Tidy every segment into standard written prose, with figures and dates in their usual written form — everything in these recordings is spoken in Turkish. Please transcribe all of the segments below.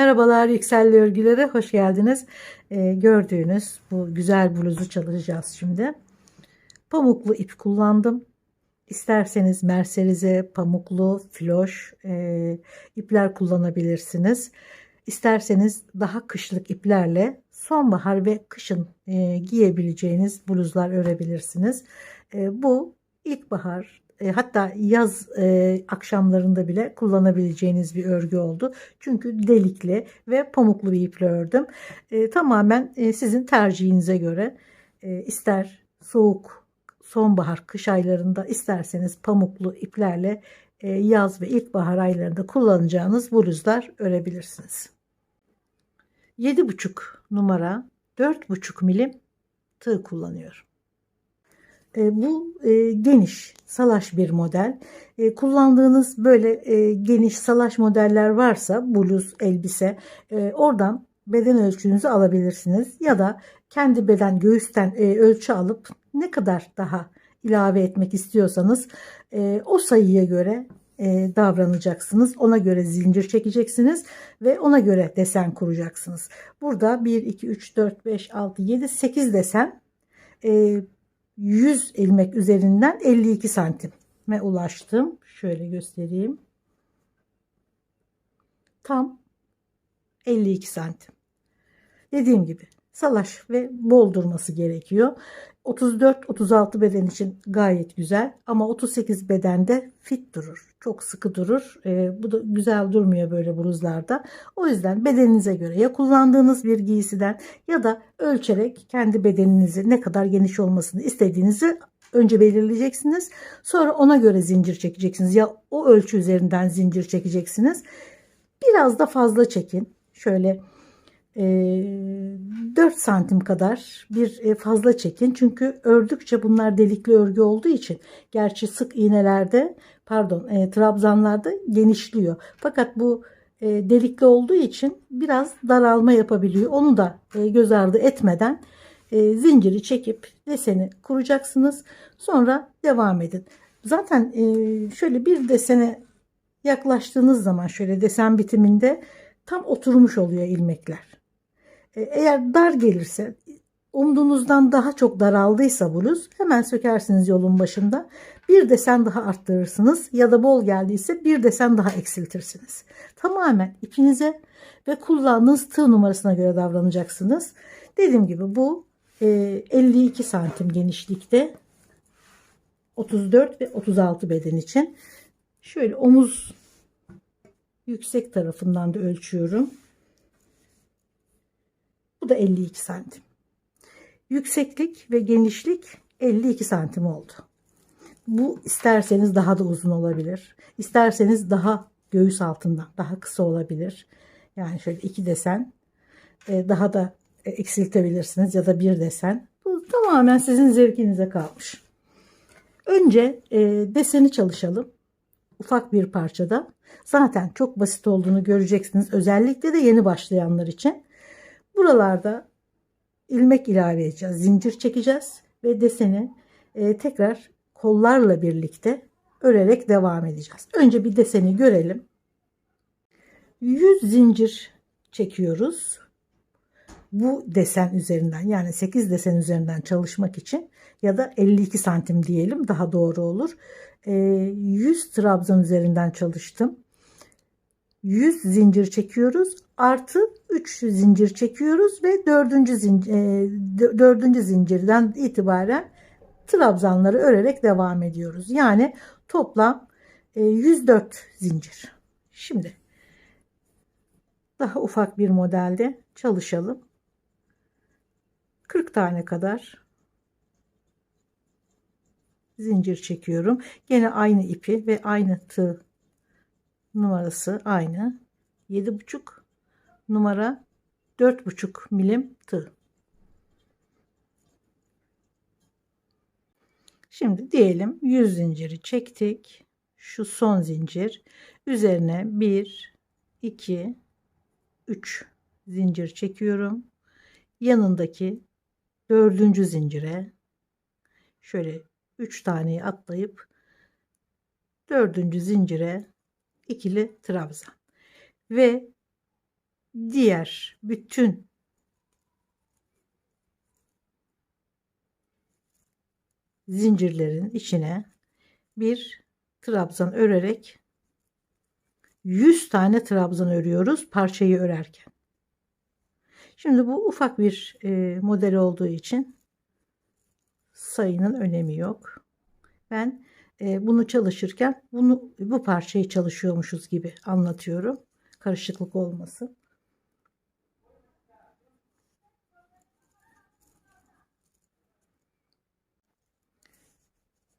Merhabalar Yükselli Örgülere hoş geldiniz. Gördüğünüz bu güzel bluzu çalışacağız şimdi. Pamuklu ip kullandım. İsterseniz merserize, pamuklu, floş ipler kullanabilirsiniz. İsterseniz daha kışlık iplerle sonbahar ve kışın giyebileceğiniz bluzlar örebilirsiniz. Bu ilkbahar hatta yaz akşamlarında bile kullanabileceğiniz bir örgü oldu. Çünkü delikli ve pamuklu bir iple ördüm. Tamamen sizin tercihinize göre ister soğuk sonbahar kış aylarında isterseniz pamuklu iplerle yaz ve ilkbahar aylarında kullanacağınız bluzlar örebilirsiniz. 7,5 numara 4,5 milim tığ kullanıyorum. Bu geniş salaş bir model. Kullandığınız böyle geniş salaş modeller varsa bluz, elbise oradan beden ölçünüzü alabilirsiniz. Ya da kendi beden göğüsten ölçü alıp ne kadar daha ilave etmek istiyorsanız o sayıya göre davranacaksınız. Ona göre zincir çekeceksiniz ve ona göre desen kuracaksınız. Burada 1, 2, 3, 4, 5, 6, 7, 8 desen 100 ilmek üzerinden 52 santime ulaştım. Şöyle göstereyim. Tam 52 santim. Dediğim gibi salaş ve bol durması gerekiyor. 34-36 beden için gayet güzel ama 38 bedende fit durur. Çok sıkı durur. Bu da güzel durmuyor böyle bluzlarda. O yüzden bedeninize göre ya kullandığınız bir giysiden ya da ölçerek kendi bedeninizi ne kadar geniş olmasını istediğinizi önce belirleyeceksiniz. Sonra ona göre zincir çekeceksiniz. Ya o ölçü üzerinden zincir çekeceksiniz. Biraz da fazla çekin. Şöyle 4 santim kadar bir fazla çekin. Çünkü ördükçe bunlar delikli örgü olduğu için gerçi sık iğnelerde trabzanlarda genişliyor. Fakat bu delikli olduğu için biraz daralma yapabiliyor. Onu da göz ardı etmeden zinciri çekip deseni kuracaksınız. Sonra devam edin. Zaten şöyle bir desene yaklaştığınız zaman şöyle desen bitiminde tam oturmuş oluyor ilmekler. Eğer dar gelirse, umduğunuzdan daha çok daraldıysa bluz hemen sökersiniz yolun başında. Bir desen daha arttırırsınız ya da bol geldiyse bir desen daha eksiltirsiniz. Tamamen ipinize ve kullandığınız tığ numarasına göre davranacaksınız. Dediğim gibi bu 52 santim genişlikte 34 ve 36 beden için. Şöyle omuz yüksek tarafından da ölçüyorum. Bu da 52 santim. Yükseklik ve genişlik 52 santim oldu. Bu isterseniz daha da uzun olabilir. İsterseniz daha göğüs altından daha kısa olabilir. Yani şöyle 2 desen daha da eksiltebilirsiniz ya da bir desen. Bu tamamen sizin zevkinize kalmış. Önce deseni çalışalım. Ufak bir parçada. Zaten çok basit olduğunu göreceksiniz. Özellikle de yeni başlayanlar için. Buralarda ilmek ilave edeceğiz. Zincir çekeceğiz ve deseni tekrar kollarla birlikte örerek devam edeceğiz. Önce bir deseni görelim. 100 zincir çekiyoruz. Bu desen üzerinden yani 8 desen üzerinden çalışmak için ya da 52 santim diyelim daha doğru olur. 100 trabzan üzerinden çalıştım. 100 zincir çekiyoruz artı 3 zincir çekiyoruz ve dördüncü zincirden itibaren trabzanları örerek devam ediyoruz. Yani toplam 104 zincir. Şimdi daha ufak bir modelde çalışalım. 40 tane kadar zincir çekiyorum. Yine aynı ipi ve aynı tığ numarası aynı. 7,5 numara 4,5 milim tığ. Şimdi diyelim 100 zinciri çektik. Şu son zincir üzerine 1 2 3 zincir çekiyorum. Yanındaki dördüncü zincire şöyle 3 taneyi atlayıp dördüncü zincire ikili trabzan ve diğer bütün zincirlerin içine bir trabzan örerek 100 tane trabzan örüyoruz parçayı örerken. Şimdi bu ufak bir model olduğu için sayının önemi yok. Ben bunu çalışırken bu parçayı çalışıyormuşuz gibi anlatıyorum. Karışıklık olmasın.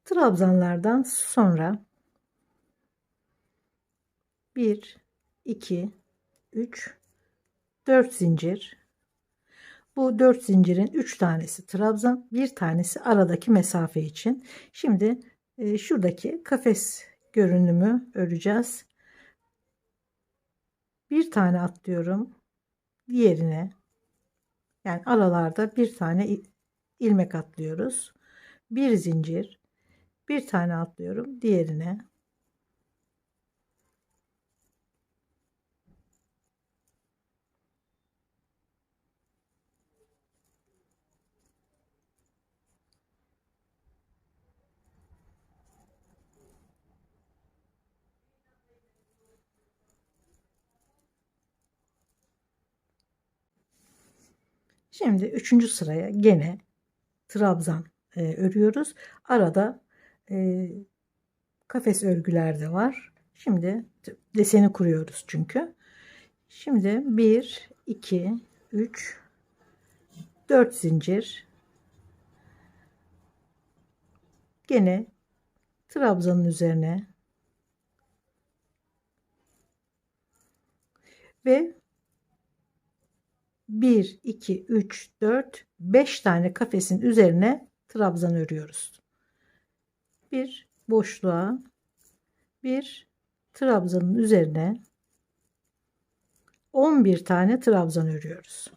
Trabzanlardan sonra 1, 2, 3, 4 zincir. Bu 4 zincirin 3 tanesi trabzan, bir tanesi aradaki mesafe için. Şimdi şuradaki kafes görünümü öreceğiz. Bir tane atlıyorum. Diğerine, yani aralarda bir tane ilmek atlıyoruz. Bir zincir, bir tane atlıyorum. Diğerine. Şimdi 3. sıraya gene trabzan örüyoruz. Arada kafes örgüler de var. Şimdi deseni kuruyoruz çünkü. Şimdi 1, 2, 3, 4 zincir. Gene trabzanın üzerine ve 1, 2, 3, 4, 5 tane kafesin üzerine trabzan örüyoruz. Bir boşluğa, bir trabzanın üzerine 11 tane trabzan örüyoruz.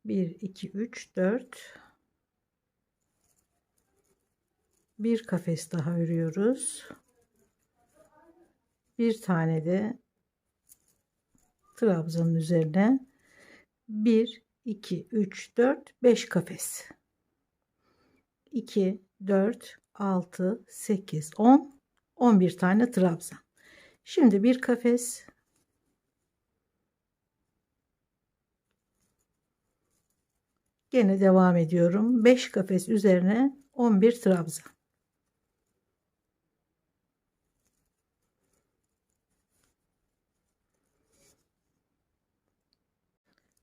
Bir, iki, üç, dört. Bir kafes daha örüyoruz. Bir tane de trabzanın üzerine 1, 2, 3, 4, 5 kafes. 2, 4, 6, 8, 10, 11 tane trabzan. Şimdi bir kafes, gene devam ediyorum. 5 kafes üzerine 11 trabzan.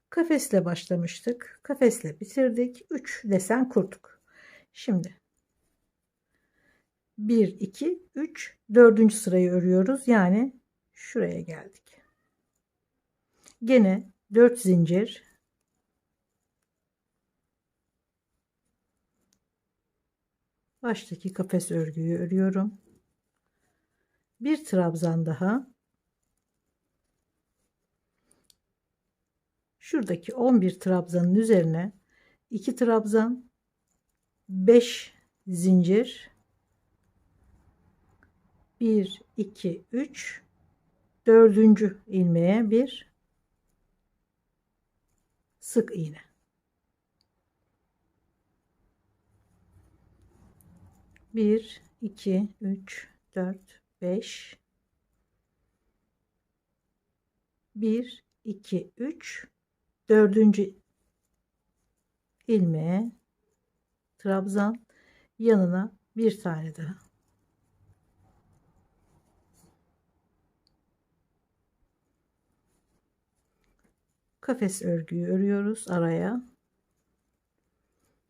Kafesle başlamıştık. Kafesle bitirdik. 3 desen kurduk. Şimdi 1, 2, 3, 4. sırayı örüyoruz. Yani şuraya geldik. Gene 4 zincir. Baştaki kafes örgüyü örüyorum. Bir trabzan daha. Şuradaki 11 trabzanın üzerine 2 trabzan, 5 zincir, 1, 2, 3, 4. ilmeğe bir sık iğne. Bir, iki, üç, dört, beş. 1, 2, 3, 4. ilmeğe trabzan, yanına bir tane daha. Kafes örgüyü örüyoruz araya.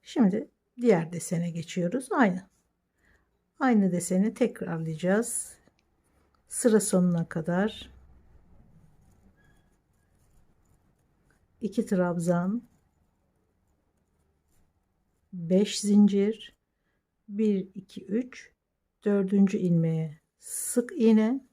Şimdi diğer desene geçiyoruz. Aynı deseni tekrarlayacağız. Sıra sonuna kadar 2 trabzan, 5 zincir, 1 2 3, dördüncü ilmeğe sık iğne,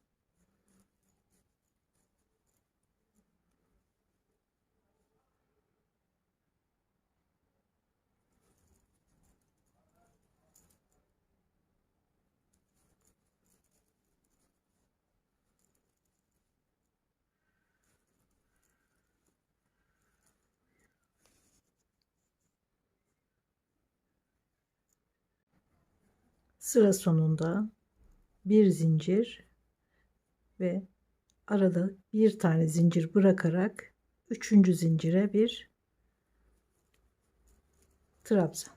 sıra sonunda bir zincir ve arada bir tane zincir bırakarak üçüncü zincire bir trabzan.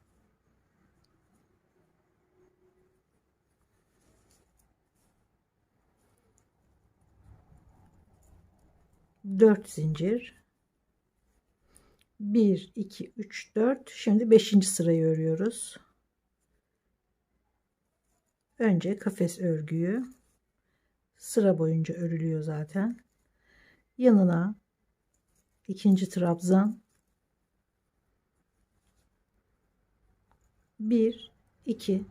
4 zincir, 1 2 3 4. Şimdi 5. sırayı örüyoruz. Önce kafes örgüyü, sıra boyunca örülüyor zaten. Yanına ikinci trabzan, 1 2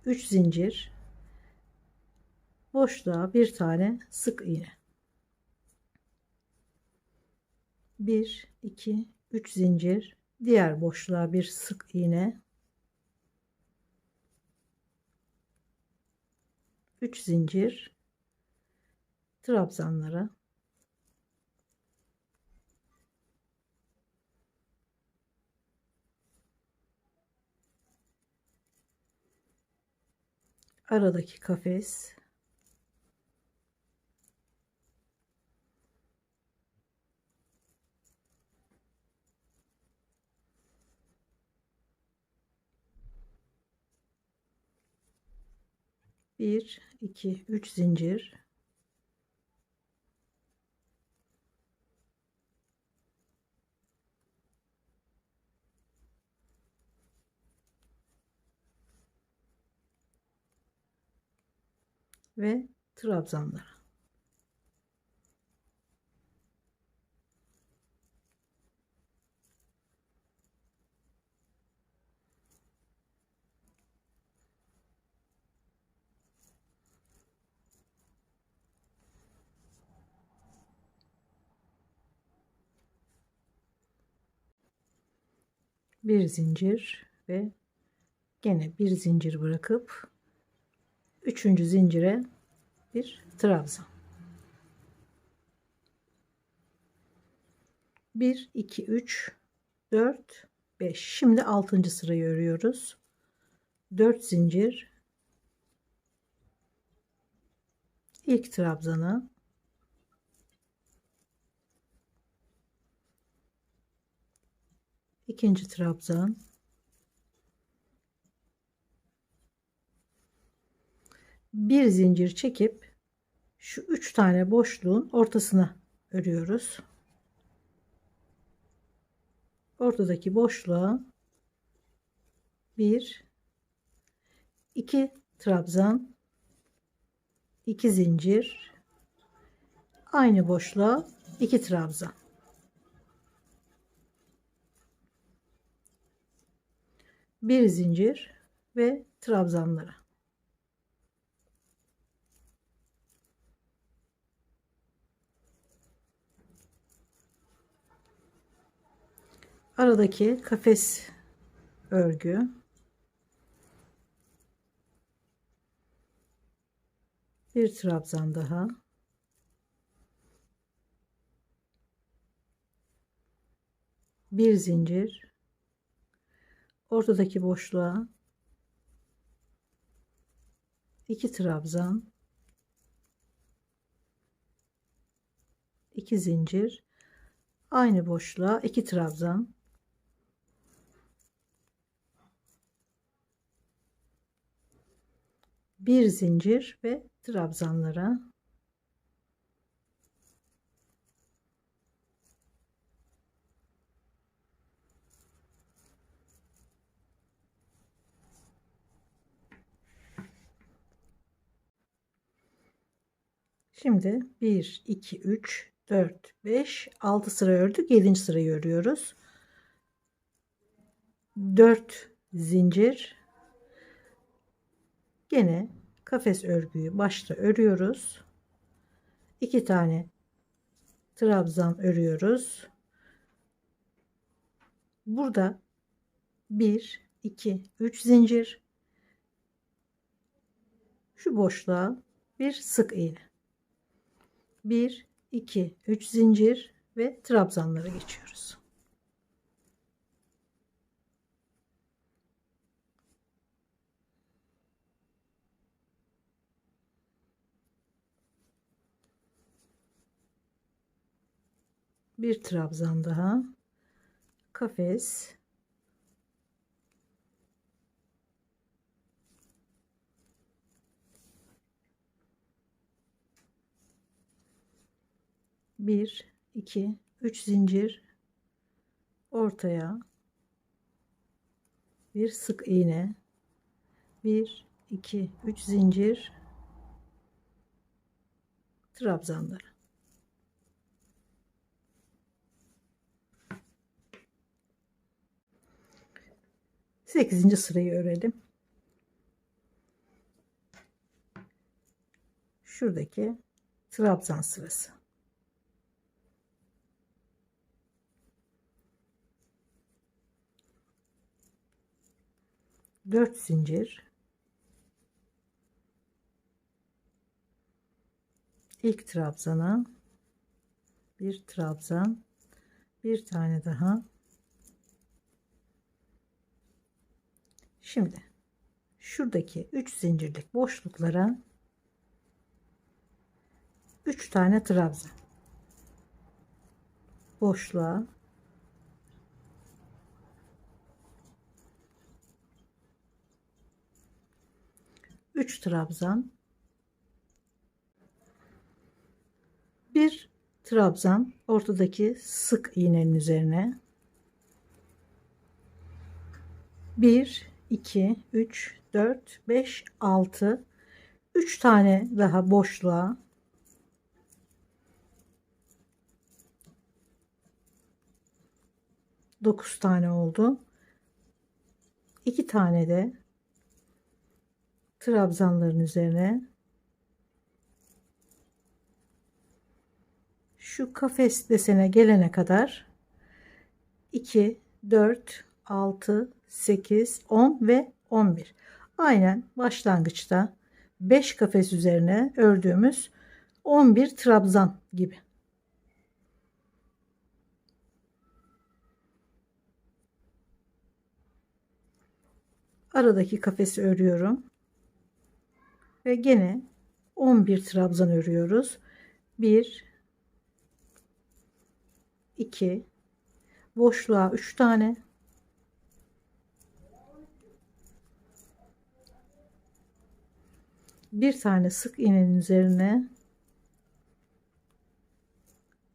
3 zincir, boşluğa bir tane sık iğne, 1 2 3 zincir, diğer boşluğa bir sık iğne, 3 zincir, trabzanlara aradaki kafes, bir iki üç zincir, ve trabzanlara. Bir zincir ve gene bir zincir bırakıp üçüncü zincire bir trabzan. 1 2 3 4 5. Şimdi 6. sırayı örüyoruz. 4 zincir, ilk trabzanı, ikinci trabzan, bir zincir çekip şu 3 tane boşluğun ortasına örüyoruz. Ortadaki boşluğa 1 2 trabzan, 2 zincir, aynı boşluğa 2 trabzan, bir zincir ve trabzanlara. Aradaki kafes örgü, bir trabzan daha, bir zincir, ortadaki boşluğa 2 trabzan, 2 zincir, aynı boşluğa 2 trabzan, bir zincir ve trabzanlara. Şimdi 1 2 3 4 5 6 sıra ördük. 7. sırayı örüyoruz. 4 zincir. Gene kafes örgüyü başta örüyoruz. 2 tane trabzan örüyoruz. Burada 1 2 3 zincir, şu boşluğa bir sık iğne, 1 2 3 zincir ve trabzanlara geçiyoruz. Bir trabzan daha, kafes, bir iki üç zincir, ortaya bir sık iğne, 1 2 3 zincir, trabzanlara. Sekizinci sırayı örelim. Şuradaki trabzan sırası. Dört zincir, ilk trabzana bir trabzan, bir tane daha. Şimdi şuradaki 3 zincirlik boşluklara 3 tane trabzan, boşluğa 3 trabzan, bir trabzan ortadaki sık iğnenin üzerine, 1 2 3 4 5 6, 3 tane daha boşluğa, 9 tane oldu. 2 tane de trabzanların üzerine, şu kafes desene gelene kadar 2 4 6 8 10 ve 11. Aynen başlangıçta 5 kafes üzerine ördüğümüz 11 trabzan gibi. Aradaki kafesi örüyorum ve gene 11 trabzan örüyoruz. 1 2, boşluğa 3 tane, bir tane sık iğnenin üzerine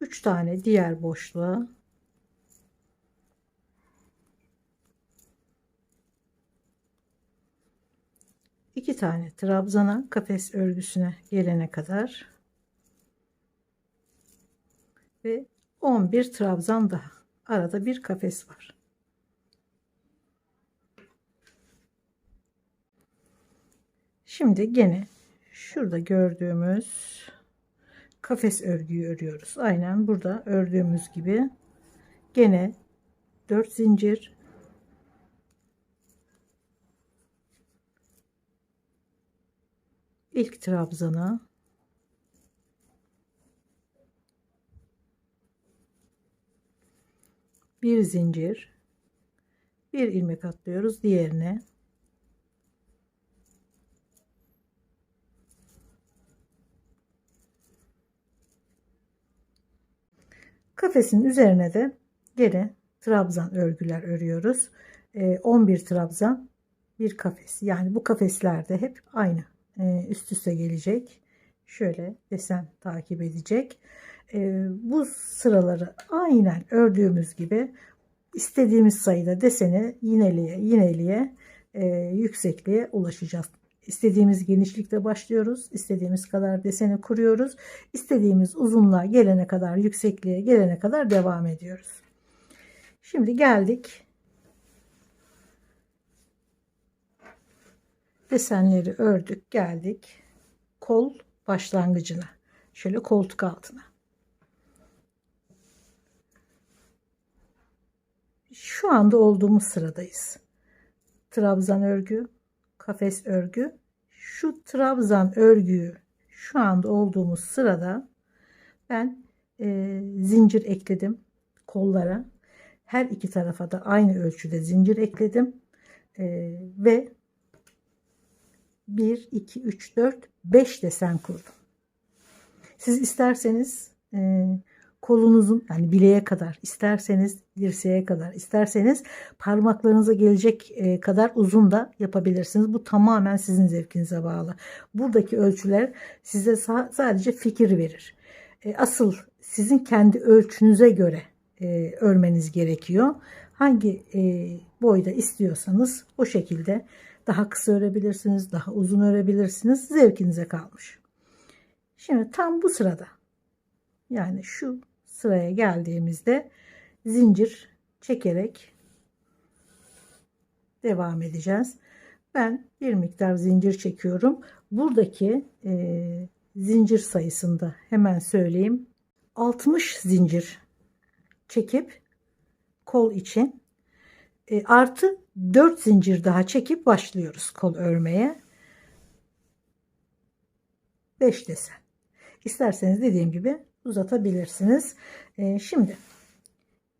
3 tane diğer boşluğa, 2 tane trabzana kafes örgüsüne gelene kadar ve 11 trabzan daha. Arada bir kafes var. Şimdi gene şurada gördüğümüz kafes örgüyü örüyoruz. Aynen burada ördüğümüz gibi gene 4 zincir, ilk trabzana, bir zincir, bir ilmek atlıyoruz diğerine, kafesin üzerine de gene trabzan örgüler örüyoruz. 11 trabzan, bir kafes. Yani bu kafeslerde hep aynı üst üste gelecek. Şöyle desen takip edecek. Bu sıraları aynen ördüğümüz gibi istediğimiz sayıda deseni yineleye yineleye yüksekliğe ulaşacağız. İstediğimiz genişlikte başlıyoruz. İstediğimiz kadar deseni kuruyoruz. İstediğimiz uzunluğa gelene kadar, yüksekliğe gelene kadar devam ediyoruz. Şimdi geldik Desenleri ördük, geldik kol başlangıcına. Şöyle koltuk altına. Şu anda olduğumuz sıradayız. Trabzan örgü, kafes örgü. Şu trabzan örgüyü şu anda olduğumuz sırada ben zincir ekledim kollara. Her iki tarafa da aynı ölçüde zincir ekledim. Ve 1, 2, 3, 4, 5 desen kurdum. Siz isterseniz kolunuzun yani bileğe kadar, isterseniz dirseğe kadar, isterseniz parmaklarınıza gelecek kadar uzun da yapabilirsiniz. Bu tamamen sizin zevkinize bağlı. Buradaki ölçüler size sadece fikir verir. Asıl sizin kendi ölçünüze göre örmeniz gerekiyor. Hangi boyda istiyorsanız o şekilde daha kısa örebilirsiniz, daha uzun örebilirsiniz. Zevkinize kalmış. Şimdi tam bu sırada, yani şu sıraya geldiğimizde zincir çekerek devam edeceğiz. Ben bir miktar zincir çekiyorum. Buradaki zincir sayısında hemen söyleyeyim. 60 zincir çekip kol için artı 4 zincir daha çekip başlıyoruz kol örmeye. 5 desen. İsterseniz dediğim gibi uzatabilirsiniz. Şimdi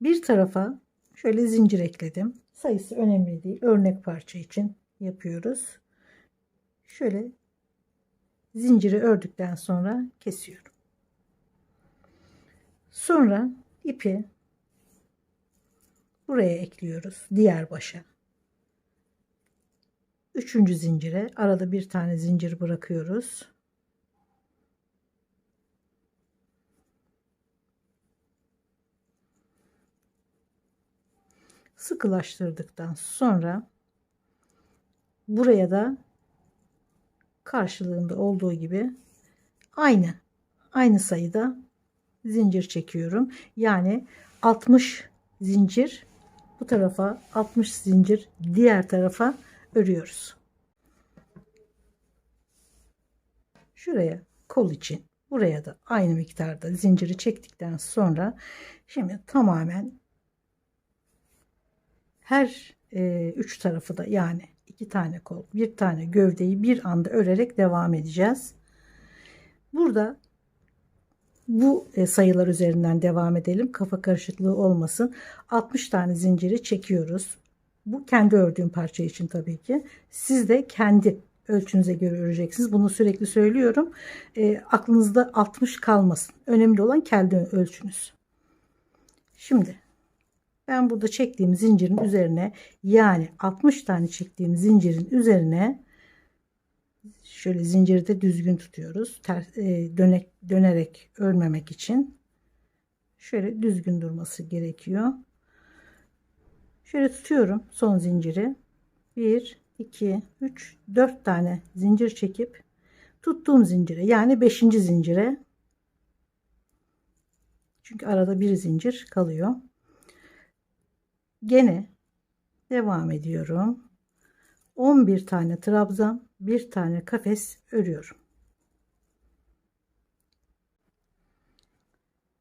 bir tarafa şöyle zincir ekledim. Sayısı önemli değil. Örnek parça için yapıyoruz. Şöyle zinciri ördükten sonra kesiyorum. Sonra ipi buraya ekliyoruz. Diğer başa. Üçüncü zincire arada bir tane zincir bırakıyoruz. Sıkılaştırdıktan sonra buraya da karşılığında olduğu gibi aynı sayıda zincir çekiyorum. Yani 60 zincir bu tarafa, 60 zincir diğer tarafa örüyoruz. Şuraya kol için buraya da aynı miktarda zinciri çektikten sonra şimdi tamamen her üç tarafı da, yani 2 tane kol, bir tane gövdeyi bir anda örerek devam edeceğiz. Burada bu sayılar üzerinden devam edelim. Kafa karışıklığı olmasın. 60 tane zinciri çekiyoruz. Bu kendi ördüğüm parça için tabii ki. Siz de kendi ölçünüze göre öreceksiniz. Bunu sürekli söylüyorum. Aklınızda 60 kalmasın. Önemli olan kendi ölçünüz. Şimdi ben burada çektiğim zincirin üzerine, yani 60 tane çektiğim zincirin üzerine şöyle zinciri de düzgün tutuyoruz. Dönerek örmemek için şöyle düzgün durması gerekiyor. Şöyle tutuyorum son zinciri. 1, 2, 3, 4 tane zincir çekip tuttuğum zincire, yani 5. zincire, çünkü arada bir zincir kalıyor. Gene devam ediyorum. 11 tane trabzan, bir tane kafes örüyorum.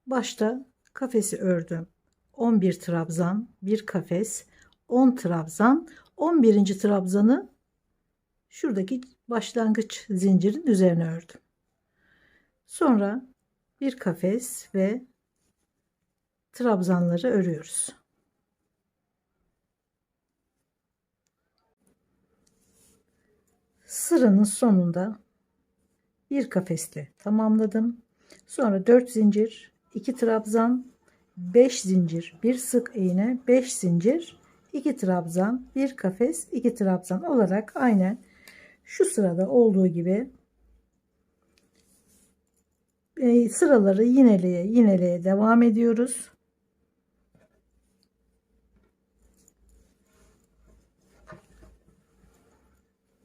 Başta kafesi ördüm. 11 trabzan, bir kafes, 10 trabzan, 11. trabzanı şuradaki başlangıç zincirin üzerine ördüm. Sonra bir kafes ve trabzanları örüyoruz. Sıranın sonunda bir kafesle tamamladım. Sonra 4 zincir, 2 trabzan, 5 zincir, bir sık iğne, 5 zincir, 2 trabzan, bir kafes, 2 trabzan olarak aynen şu sırada olduğu gibi sıraları yineleye devam ediyoruz.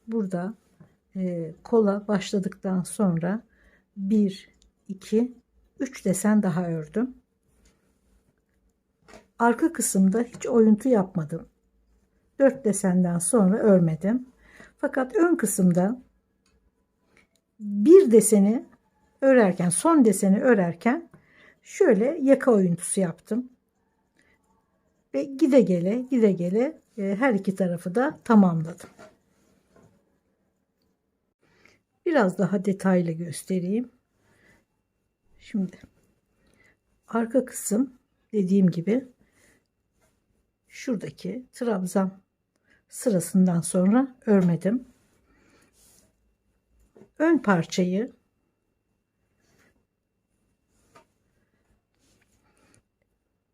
Burada kola başladıktan sonra 1, 2, 3 desen daha ördüm. Arka kısımda hiç oyuntu yapmadım. 4 desenden sonra örmedim. Fakat ön kısımda bir deseni örerken, son deseni örerken şöyle yaka oyuntusu yaptım. Ve gide gele gide gele her iki tarafı da tamamladım. Biraz daha detaylı göstereyim. Şimdi arka kısım dediğim gibi şuradaki trabzan sırasından sonra örmedim. Ön parçayı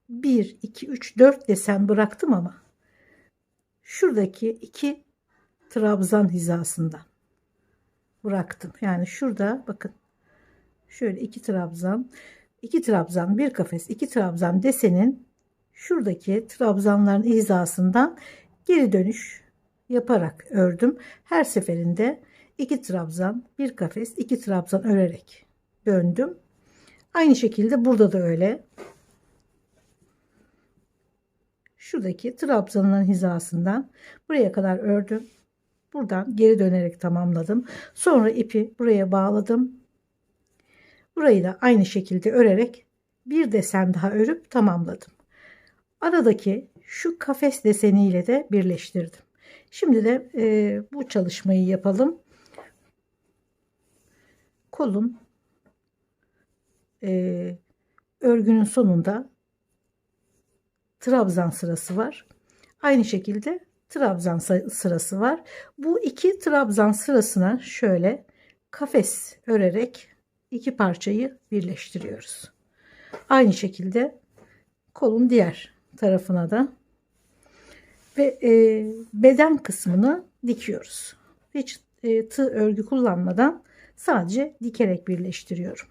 bir, iki, üç, 4 desen bıraktım ama şuradaki iki trabzan hizasından bıraktım. Yani şurada bakın şöyle iki trabzan, bir kafes, iki trabzan desenin şuradaki trabzanların hizasından geri dönüş yaparak ördüm. Her seferinde iki trabzan, bir kafes, iki trabzan örerek döndüm. Aynı şekilde burada da öyle. Şuradaki trabzanın hizasından buraya kadar ördüm. Buradan geri dönerek tamamladım. Sonra ipi buraya bağladım. Burayı da aynı şekilde örerek bir desen daha örüp tamamladım. Aradaki şu kafes deseniyle de birleştirdim. Şimdi de bu çalışmayı yapalım. Kolun örgünün sonunda trabzan sırası var. Aynı şekilde trabzan sırası var. Bu iki trabzan sırasına şöyle kafes örerek iki parçayı birleştiriyoruz. Aynı şekilde kolun diğer tarafına da ve beden kısmını dikiyoruz. Hiç tığ örgü kullanmadan sadece dikerek birleştiriyorum.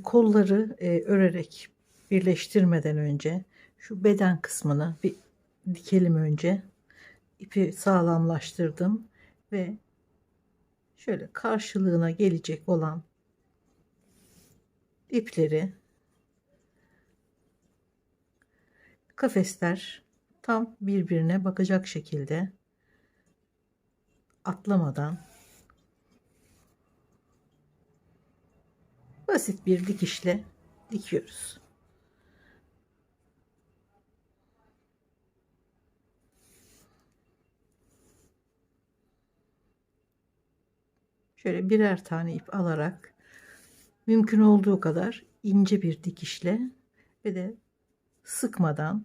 Kolları örerek birleştirmeden önce şu beden kısmını bir dikelim önce. İpi sağlamlaştırdım ve şöyle karşılığına gelecek olan ipleri kafesler tam birbirine bakacak şekilde atlamadan basit bir dikişle dikiyoruz. Şöyle birer tane ip alarak mümkün olduğu kadar ince bir dikişle ve de sıkmadan,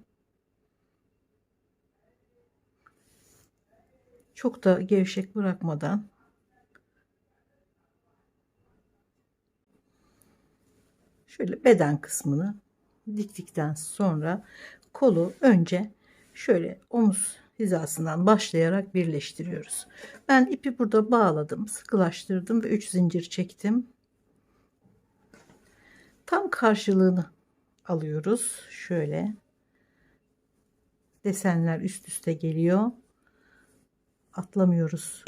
çok da gevşek bırakmadan şöyle beden kısmını diktikten sonra kolu önce şöyle omuz hizasından başlayarak birleştiriyoruz. Ben ipi burada bağladım, sıkılaştırdım ve 3 zincir çektim. Tam karşılığını alıyoruz. Şöyle desenler üst üste geliyor. Atlamıyoruz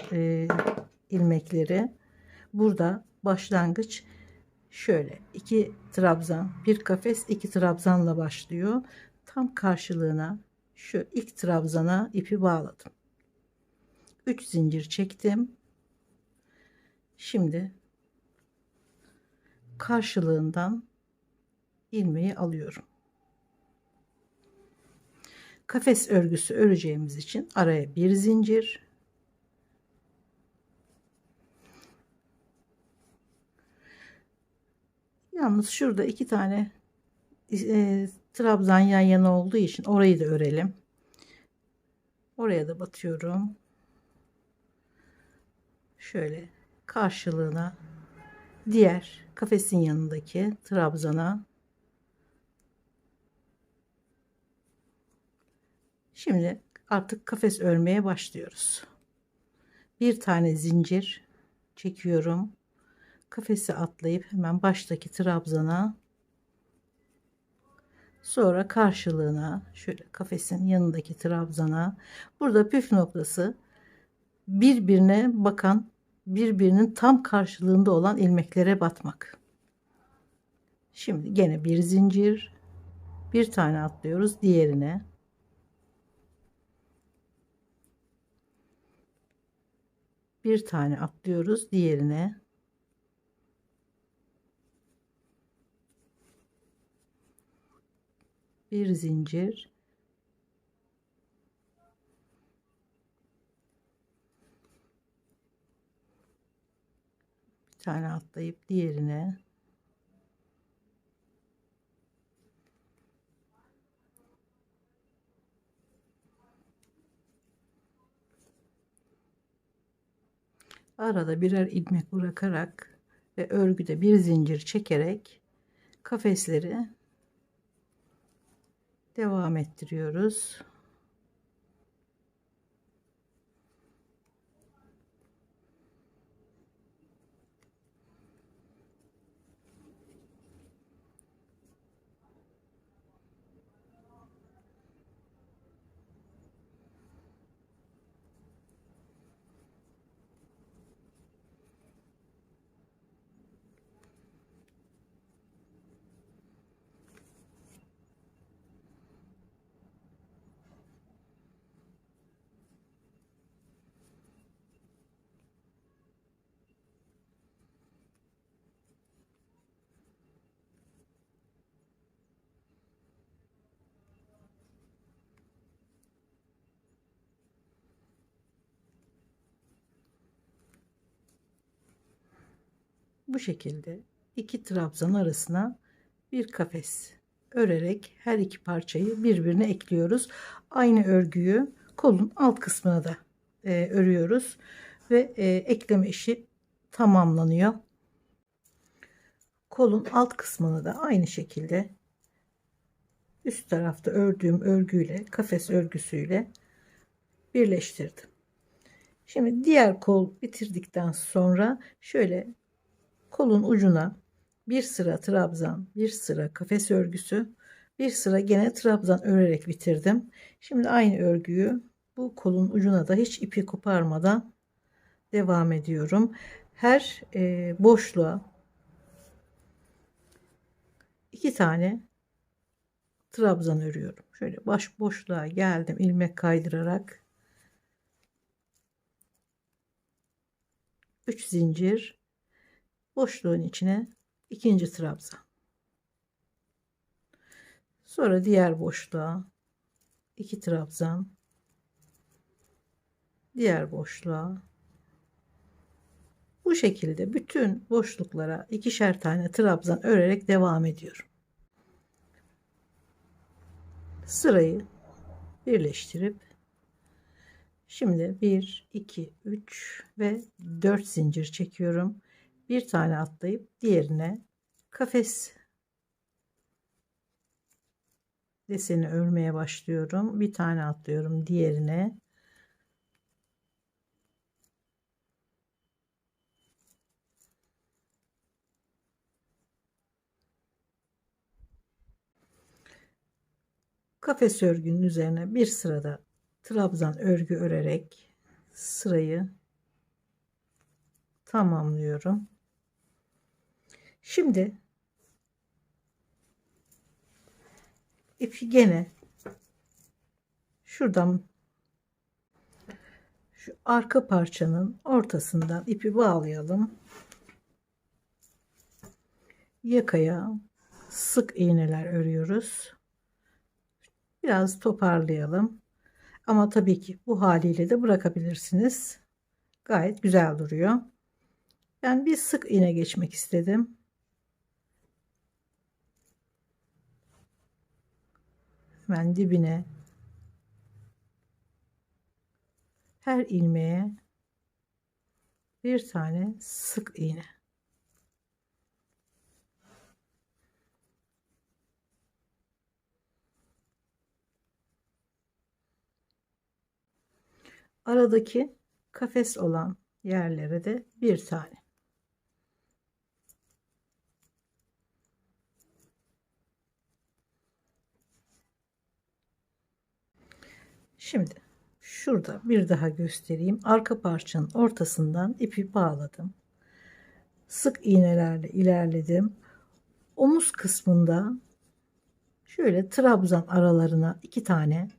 ilmekleri. Burada başlangıç şöyle 2 trabzan, bir kafes, 2 trabzanla başlıyor. Tam karşılığına şu ilk trabzana ipi bağladım. 3 zincir çektim. Şimdi karşılığından ilmeği alıyorum. Kafes örgüsü öreceğimiz için araya bir zincir, yalnız şurada iki tane trabzan yan yana olduğu için orayı da örelim. Oraya da batıyorum. Şöyle karşılığına diğer kafesin yanındaki trabzana. Şimdi artık kafes örmeye başlıyoruz. Bir tane zincir çekiyorum. Kafesi atlayıp hemen baştaki trabzana, sonra karşılığına şöyle kafesin yanındaki trabzana. Burada püf noktası birbirine bakan, birbirinin tam karşılığında olan ilmeklere batmak. Şimdi gene bir zincir, bir tane atlıyoruz diğerine. bir tane atlıyoruz diğerine. Bir zincir, bir tane atlayıp diğerine, arada birer ilmek bırakarak ve örgüde bir zincir çekerek kafesleri devam ettiriyoruz. Bu şekilde iki trabzan arasına bir kafes örerek her iki parçayı birbirine ekliyoruz. Aynı örgüyü kolun alt kısmına da örüyoruz ve ekleme işi tamamlanıyor. Kolun alt kısmını da aynı şekilde üst tarafta ördüğüm örgüyle, kafes örgüsüyle birleştirdim. Şimdi diğer kol bitirdikten sonra şöyle kolun ucuna bir sıra trabzan, bir sıra kafes örgüsü, bir sıra gene trabzan örerek bitirdim. Şimdi aynı örgüyü bu kolun ucuna da hiç ipi koparmadan devam ediyorum. Her boşluğa iki tane trabzan örüyorum. Şöyle baş boşluğa geldim ilmek kaydırarak 3 zincir, boşluğun içine ikinci trabzan, sonra diğer boşluğa 2 trabzan, diğer boşluğa, bu şekilde bütün boşluklara ikişer tane trabzan örerek devam ediyorum. Sırayı birleştirip şimdi 1 2 3 ve 4 zincir çekiyorum. Bir tane atlayıp diğerine kafes deseni örmeye başlıyorum. Bir tane atlıyorum diğerine. Kafes örgünün üzerine bir sırada trabzan örgü örerek sırayı tamamlıyorum. Şimdi ipi gene şuradan şu arka parçanın ortasından ipi bağlayalım. Yakaya sık iğneler örüyoruz. Biraz toparlayalım. Ama tabii ki bu haliyle de bırakabilirsiniz. Gayet güzel duruyor. Ben bir sık iğne geçmek istedim. Hemen dibine her ilmeğe bir tane sık iğne. Aradaki kafes olan yerlere de bir tane. Şimdi şurada bir daha göstereyim. Arka parçanın ortasından ipi bağladım. Sık iğnelerle ilerledim. Omuz kısmında şöyle trabzan aralarına iki tane,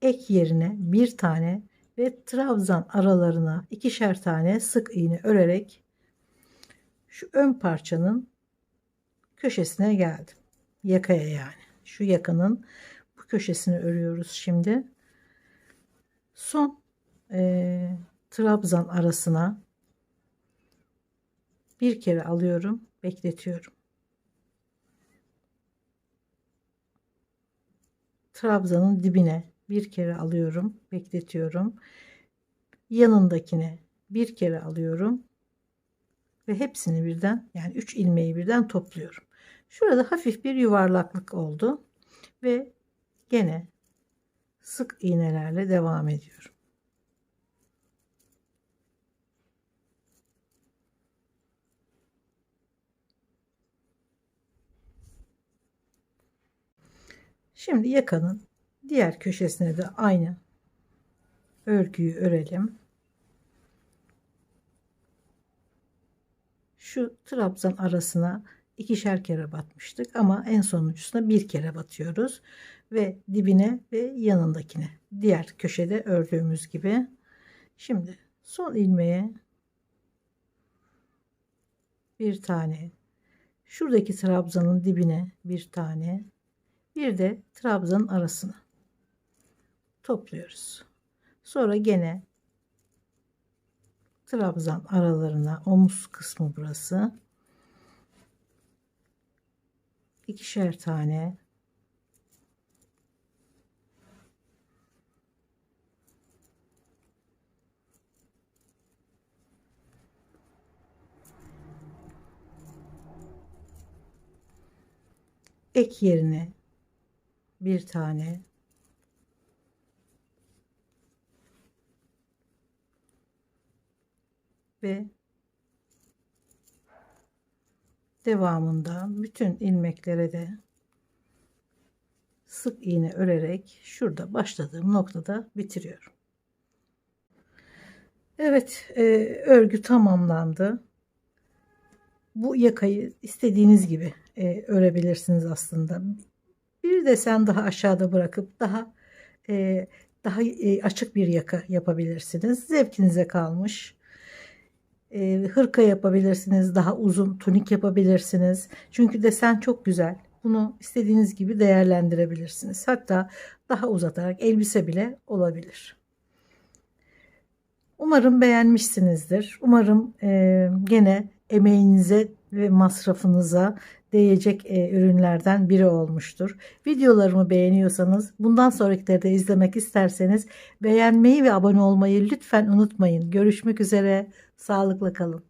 ek yerine bir tane ve trabzan aralarına ikişer tane sık iğne örerek şu ön parçanın köşesine geldim. Yakaya yani. Şu yakanın bu köşesini örüyoruz şimdi. Son trabzan arasına bir kere alıyorum, bekletiyorum. Trabzanın dibine bir kere alıyorum, bekletiyorum. Yanındakine bir kere alıyorum ve hepsini birden, yani 3 ilmeği birden topluyorum. Şurada hafif bir yuvarlaklık oldu ve gene sık iğnelerle devam ediyorum. Şimdi yakanın diğer köşesine de aynı örgüyü örelim. Şu trabzan arasına ikişer kere batmıştık ama en sonuncusuna bir kere batıyoruz ve dibine ve yanındakine diğer köşede ördüğümüz gibi. Şimdi son ilmeğe bir tane, şuradaki trabzanın dibine bir tane, bir de trabzanın arasına topluyoruz. Sonra gene trabzan aralarına, omuz kısmı burası, ikişer tane ek yerine bir tane, ve devamında bütün ilmeklere de sık iğne örerek şurada başladığım noktada bitiriyorum. Evet, örgü tamamlandı. Bu yakayı istediğiniz gibi örebilirsiniz aslında. Bir desen daha aşağıda bırakıp daha açık bir yaka yapabilirsiniz. Zevkinize kalmış. Hırka yapabilirsiniz, daha uzun tunik yapabilirsiniz. Çünkü desen çok güzel. Bunu istediğiniz gibi değerlendirebilirsiniz. Hatta daha uzatarak elbise bile olabilir. Umarım beğenmişsinizdir. Umarım gene emeğinize ve masrafınıza değecek ürünlerden biri olmuştur. Videolarımı beğeniyorsanız, bundan sonrakileri de izlemek isterseniz beğenmeyi ve abone olmayı lütfen unutmayın. Görüşmek üzere. Sağlıkla kalın.